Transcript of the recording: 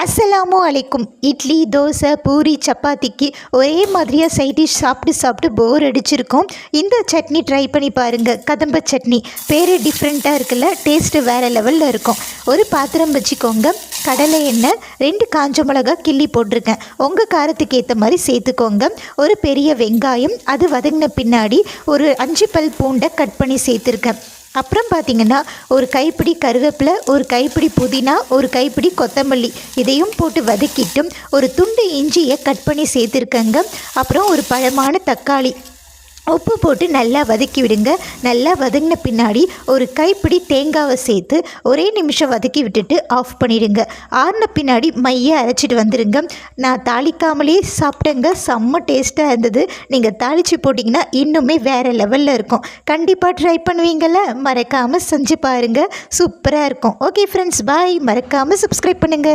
அஸ்ஸலாமு அலைக்கும். இட்லி, தோசை, பூரி, சப்பாத்திக்கு ஒரே மாதிரியாக சைட் டிஷ் சாப்பிட்டு போர் அடிச்சிருக்கோம். இந்த சட்னி ட்ரை பண்ணி பாருங்கள். கதம்ப சட்னி பேர் டிஃப்ரெண்ட்டாக இருக்குல்ல, டேஸ்ட்டு வேறு லெவலில் இருக்கும். ஒரு பாத்திரம் வச்சுக்கோங்க. கடலை எண்ணெய், 2 காஞ்ச மிளகா கிள்ளி போட்டிருக்கேன். உங்கள் காரத்துக்கு ஏற்ற மாதிரி சேர்த்துக்கோங்க. ஒரு பெரிய வெங்காயம், அது வதங்கின பின்னாடி ஒரு 5 பல் பூண்டை கட் பண்ணி சேர்த்துருக்கேன். அப்புறம் பார்த்திங்கன்னா ஒரு கைப்பிடி கருவேப்பிலை, ஒரு கைப்பிடி புதினா, ஒரு கைப்பிடி கொத்தமல்லி இதையும் போட்டு வதக்கிட்டு ஒரு துண்டு இஞ்சியை கட் பண்ணி சேர்த்துருக்கேங்க. அப்புறம் ஒரு பழமான தக்காளி உப்பு போட்டு நல்லா வதக்கி விடுங்க. நல்லா வதங்கின பின்னாடி ஒரு கைப்பிடி தேங்காவை சேர்த்து ஒரே நிமிஷம் வதக்கி விட்டுட்டு ஆஃப் பண்ணிவிடுங்க. ஆறின பின்னாடி மைய அரைச்சிட்டு வந்துடுங்க. நான் தாளிக்காமலே சாப்பிட்டேங்க, செம்ம டேஸ்ட்டாக இருந்தது. நீங்கள் தாளித்து போட்டிங்கன்னா இன்னுமே வேறு லெவலில் இருக்கும். கண்டிப்பாக ட்ரை பண்ணுவீங்கள, மறக்காமல் செஞ்சு பாருங்கள், சூப்பராக இருக்கும். ஓகே ஃப்ரெண்ட்ஸ், பாய். மறக்காமல் சப்ஸ்கிரைப் பண்ணுங்கள்.